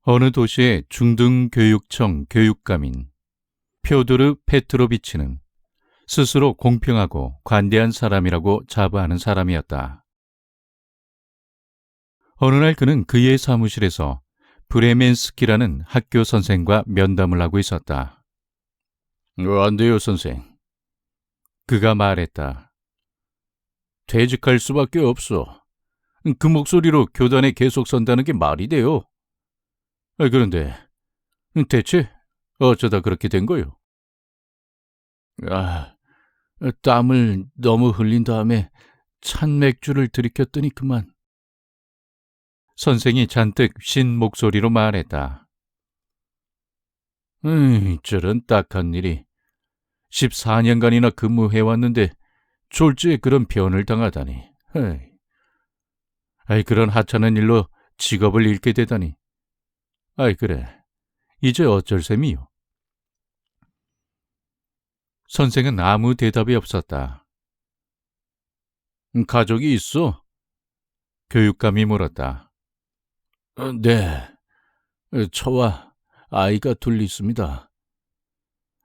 어느 도시의 중등교육청 교육감인 표도르 페트로비치는 스스로 공평하고 관대한 사람이라고 자부하는 사람이었다. 어느 날 그는 그의 사무실에서 브레멘스키라는 학교 선생과 면담을 하고 있었다. 안 돼요, 선생. 그가 말했다. 퇴직할 수밖에 없어. 그 목소리로 교단에 계속 선다는 게 말이 돼요. 그런데 대체 어쩌다 그렇게 된 거요? 아, 땀을 너무 흘린 다음에 찬 맥주를 들이켰더니 그만. 선생이 잔뜩 쉰 목소리로 말했다. 저런 딱한 일이. 14년간이나 근무해왔는데 졸지에 그런 변을 당하다니. 그런 하찮은 일로 직업을 잃게 되다니. 그래. 이제 어쩔 셈이요? 선생은 아무 대답이 없었다. 가족이 있어? 교육감이 물었다. 네. 저와 아이가 둘 있습니다.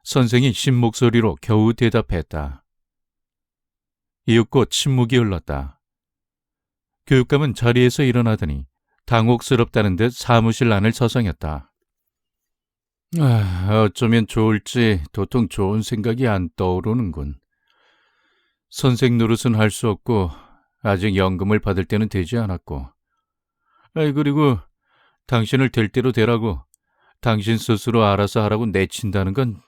선생이 쉰 목소리로 겨우 대답했다. 이윽고 침묵이 흘렀다. 교육감은 자리에서 일어나더니 당혹스럽다는 듯 사무실 안을 서성였다. 어쩌면 좋을지 도통 좋은 생각이 안 떠오르는군. 선생 노릇은 할 수 없고 아직 연금을 받을 때는 되지 않았고. 그리고 당신을 될 대로 되라고 당신 스스로 알아서 하라고 내친다는 건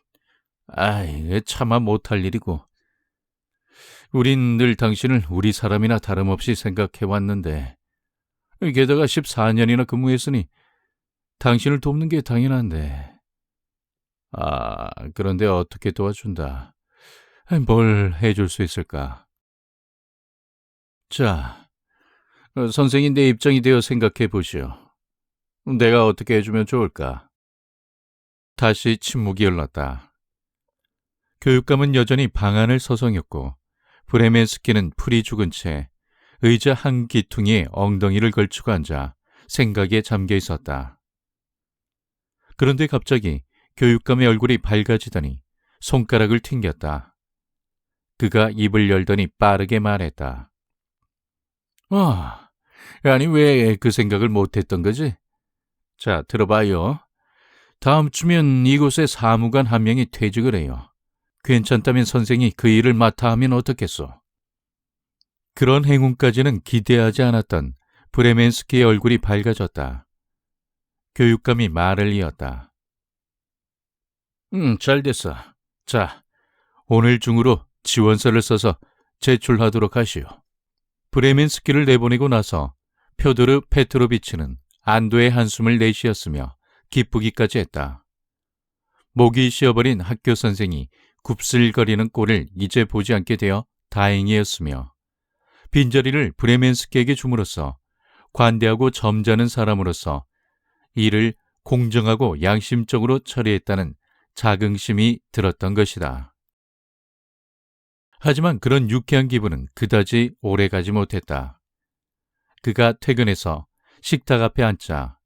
차마 못할 일이고. 우린 늘 당신을 우리 사람이나 다름없이 생각해왔는데 게다가 14년이나 근무했으니 당신을 돕는 게 당연한데. 그런데 어떻게 도와준다. 뭘 해줄 수 있을까? 자, 선생이 내 입장이 되어 생각해 보시오. 내가 어떻게 해주면 좋을까? 다시 침묵이 흘렀다. 교육감은 여전히 방 안을 서성였고 브레멘스키는 풀이 죽은 채 의자 한 기퉁이에 엉덩이를 걸치고 앉아 생각에 잠겨 있었다. 그런데 갑자기 교육감의 얼굴이 밝아지더니 손가락을 튕겼다. 그가 입을 열더니 빠르게 말했다. 아니 왜 그 생각을 못했던 거지? 자, 들어봐요. 다음 주면 이곳에 사무관 한 명이 퇴직을 해요. 괜찮다면 선생이 그 일을 맡아 하면 어떻겠소? 그런 행운까지는 기대하지 않았던 브레멘스키의 얼굴이 밝아졌다. 교육감이 말을 이었다. 잘 됐어. 자, 오늘 중으로 지원서를 써서 제출하도록 하시오. 브레멘스키를 내보내고 나서 표도르 페트로비치는 안도의 한숨을 내쉬었으며 기쁘기까지 했다. 목이 쉬어버린 학교 선생이 굽슬거리는 꼴을 이제 보지 않게 되어 다행이었으며 빈자리를 브레멘스키에게 줌으로써 관대하고 점잖은 사람으로서 이를 공정하고 양심적으로 처리했다는 자긍심이 들었던 것이다. 하지만 그런 유쾌한 기분은 그다지 오래가지 못했다. 그가 퇴근해서 식탁 앞에 앉자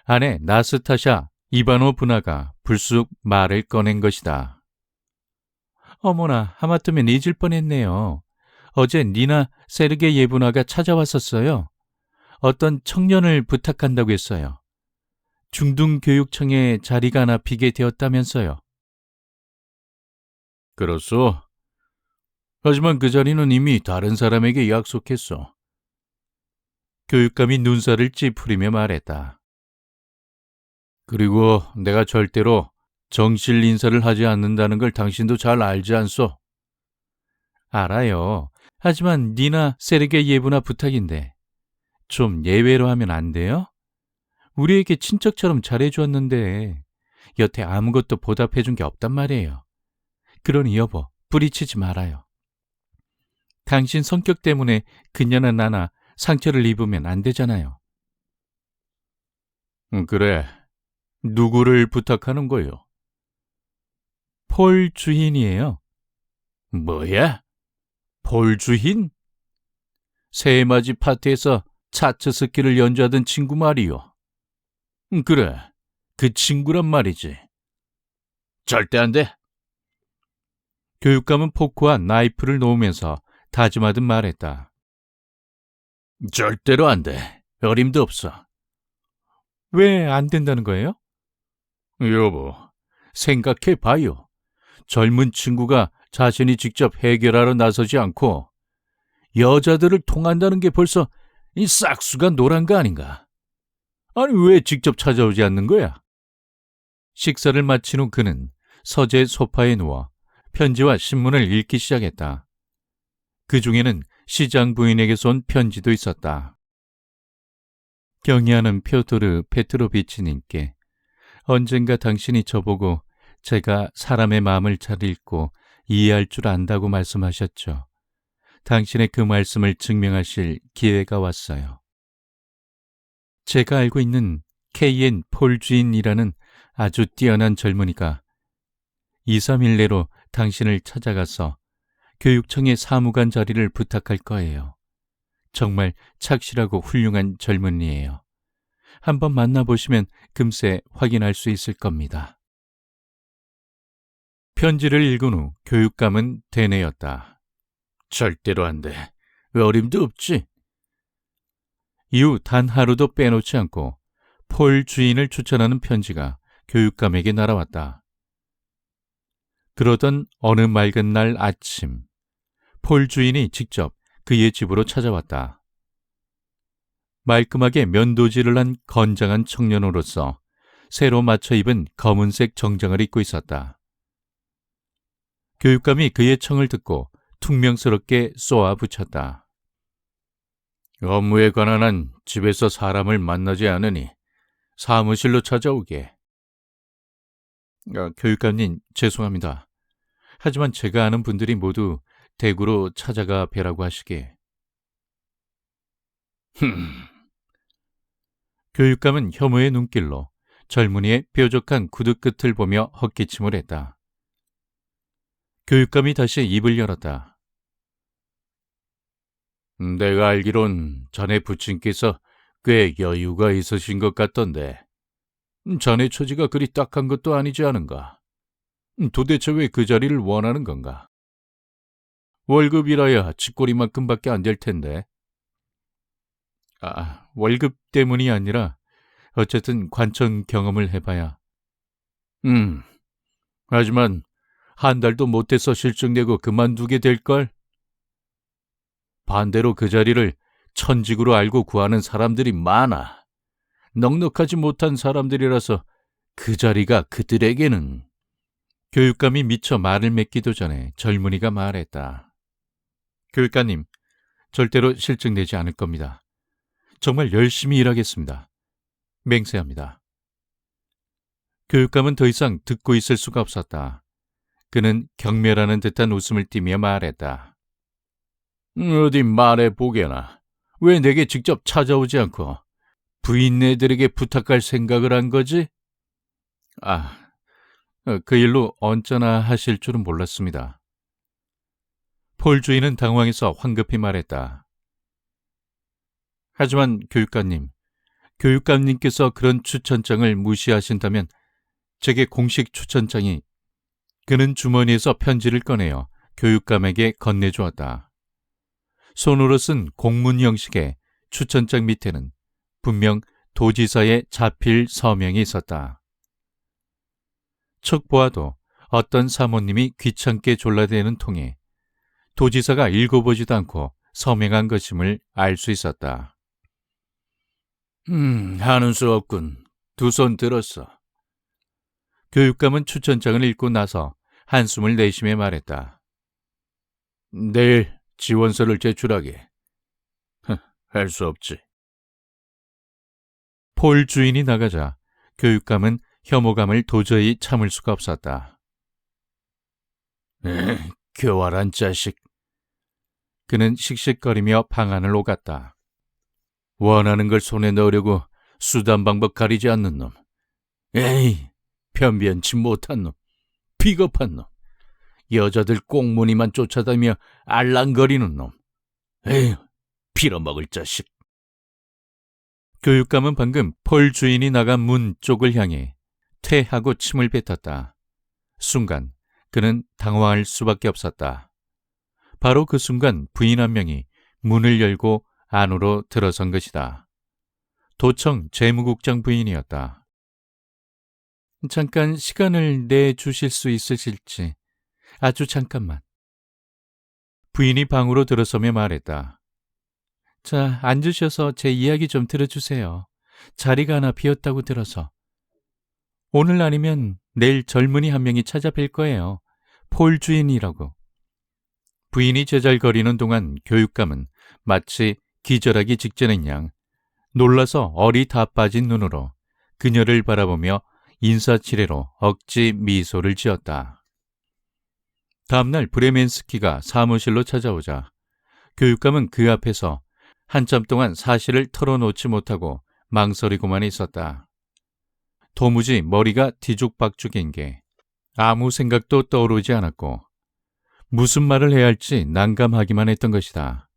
아내 나스타샤 이바노 분하가 불쑥 말을 꺼낸 것이다. 어머나, 하마터면 잊을 뻔했네요. 어제 니나 세르게 예분화가 찾아왔었어요. 어떤 청년을 부탁한다고 했어요. 중등교육청에 자리가 하나 비게 되었다면서요. 그렇소. 하지만 그 자리는 이미 다른 사람에게 약속했어. 교육감이 눈살을 찌푸리며 말했다. 그리고 내가 절대로 정실 인사를 하지 않는다는 걸 당신도 잘 알지 않소? 알아요. 하지만 니나 세르게 예분화 부탁인데 좀 예외로 하면 안 돼요? 우리에게 친척처럼 잘해주었는데 여태 아무것도 보답해준 게 없단 말이에요. 그러니 여보, 뿌리치지 말아요. 당신 성격 때문에 그녀나 나나 상처를 입으면 안 되잖아요. 그래. 누구를 부탁하는 거요? 폴 주힌이에요. 뭐야? 폴 주힌? 새해맞이 파티에서 차츠스키를 연주하던 친구 말이요. 그래, 그 친구란 말이지. 절대 안 돼. 교육감은 포크와 나이프를 놓으면서 다짐하듯 말했다. 절대로 안 돼. 어림도 없어. 왜 안 된다는 거예요? 여보, 생각해봐요. 젊은 친구가 자신이 직접 해결하러 나서지 않고 여자들을 통한다는 게 벌써 이 싹수가 노란 거 아닌가? 아니, 왜 직접 찾아오지 않는 거야? 식사를 마친 후 그는 서재 소파에 누워 편지와 신문을 읽기 시작했다. 그 중에는 시장 부인에게서 온 편지도 있었다. 경의하는 표도르 페트로비치님께 언젠가 당신이 저보고 제가 사람의 마음을 잘 읽고 이해할 줄 안다고 말씀하셨죠. 당신의 그 말씀을 증명하실 기회가 왔어요. 제가 알고 있는 KN 폴 주인이라는 아주 뛰어난 젊은이가 2, 3일 내로 당신을 찾아가서 교육청의 사무관 자리를 부탁할 거예요. 정말 착실하고 훌륭한 젊은이에요. 한번 만나보시면 금세 확인할 수 있을 겁니다. 편지를 읽은 후 교육감은 대뇌었다. 절대로 안 돼. 어림도 없지. 이후 단 하루도 빼놓지 않고 폴 주인을 추천하는 편지가 교육감에게 날아왔다. 그러던 어느 맑은 날 아침, 폴 주인이 직접 그의 집으로 찾아왔다. 말끔하게 면도질을 한 건장한 청년으로서 새로 맞춰 입은 검은색 정장을 입고 있었다. 교육감이 그의 청을 듣고 퉁명스럽게 쏘아붙였다. 업무에 관한 한 집에서 사람을 만나지 않으니 사무실로 찾아오게. 교육감님, 죄송합니다. 하지만 제가 아는 분들이 모두 대구로 찾아가 뵈라고 하시게. 교육감은 혐오의 눈길로 젊은이의 뾰족한 구두 끝을 보며 헛기침을 했다. 교육감이 다시 입을 열었다. 내가 알기론 자네 부친께서 꽤 여유가 있으신 것 같던데 자네 처지가 그리 딱한 것도 아니지 않은가? 도대체 왜 그 자리를 원하는 건가? 월급이라야 쥐꼬리만큼밖에 안 될 텐데. 월급 때문이 아니라 어쨌든 관청 경험을 해봐야. 하지만 한 달도 못해서 실직내고 그만두게 될걸? 반대로 그 자리를 천직으로 알고 구하는 사람들이 많아. 넉넉하지 못한 사람들이라서 그 자리가 그들에게는. 교육감이 미처 말을 맺기도 전에 젊은이가 말했다. 교육감님, 절대로 실직내지 않을 겁니다. 정말 열심히 일하겠습니다. 맹세합니다. 교육감은 더 이상 듣고 있을 수가 없었다. 그는 경멸하는 듯한 웃음을 띠며 말했다. 어디 말해보게나. 왜 내게 직접 찾아오지 않고 부인네들에게 부탁할 생각을 한 거지? 그 일로 언짢아 하실 줄은 몰랐습니다. 폴 주인은 당황해서 황급히 말했다. 하지만 교육감님께서 그런 추천장을 무시하신다면 제게 공식 추천장이. 그는 주머니에서 편지를 꺼내어 교육감에게 건네주었다. 손으로 쓴 공문 형식의 추천장 밑에는 분명 도지사의 자필 서명이 있었다. 척 보아도 어떤 사모님이 귀찮게 졸라대는 통에 도지사가 읽어보지도 않고 서명한 것임을 알 수 있었다. 하는 수 없군. 두 손 들었어. 교육감은 추천장을 읽고 나서 한숨을 내쉬며 말했다. 내일 지원서를 제출하게. 할 수 없지. 폴 주인이 나가자 교육감은 혐오감을 도저히 참을 수가 없었다. 교활한 자식. 그는 씩씩거리며 방안을 오갔다. 원하는 걸 손에 넣으려고 수단 방법 가리지 않는 놈. 에이, 변변치 못한 놈. 비겁한 놈. 여자들 꽁무니만 쫓아다니며 알랑거리는 놈. 에휴, 빌어먹을 자식. 교육감은 방금 폴 주인이 나간 문 쪽을 향해 퇴하고 침을 뱉었다. 순간 그는 당황할 수밖에 없었다. 바로 그 순간 부인 한 명이 문을 열고 안으로 들어선 것이다. 도청 재무국장 부인이었다. 잠깐 시간을 내주실 수 있으실지, 아주 잠깐만. 부인이 방으로 들어서며 말했다. 자, 앉으셔서 제 이야기 좀 들어주세요. 자리가 하나 비었다고 들어서. 오늘 아니면 내일 젊은이 한 명이 찾아뵐 거예요. 폴 주인이라고. 부인이 제잘거리는 동안 교육감은 마치 기절하기 직전인 양 놀라서 얼이 다 빠진 눈으로 그녀를 바라보며 인사치레로 억지 미소를 지었다. 다음날 브레멘스키가 사무실로 찾아오자 교육감은 그 앞에서 한참 동안 사실을 털어놓지 못하고 망설이고만 있었다. 도무지 머리가 뒤죽박죽인 게 아무 생각도 떠오르지 않았고 무슨 말을 해야 할지 난감하기만 했던 것이다.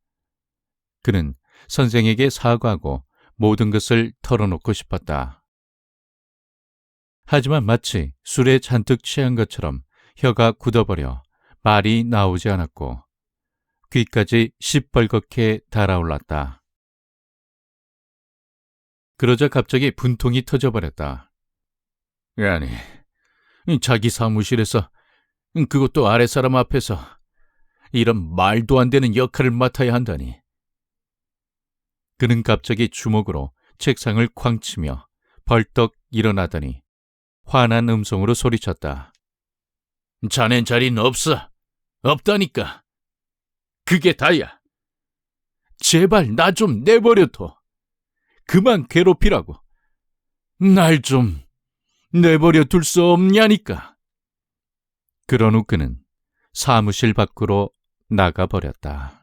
그는 선생에게 사과하고 모든 것을 털어놓고 싶었다. 하지만 마치 술에 잔뜩 취한 것처럼 혀가 굳어버려 말이 나오지 않았고 귀까지 시뻘겋게 달아올랐다. 그러자 갑자기 분통이 터져버렸다. 아니, 자기 사무실에서, 그것도 아랫사람 앞에서 이런 말도 안 되는 역할을 맡아야 한다니. 그는 갑자기 주먹으로 책상을 쾅 치며 벌떡 일어나더니 화난 음성으로 소리쳤다. 자넨 자리는 없어. 없다니까. 그게 다야. 제발 나 좀 내버려둬. 그만 괴롭히라고. 날 좀 내버려 둘 수 없냐니까. 그런 후 그는 사무실 밖으로 나가버렸다.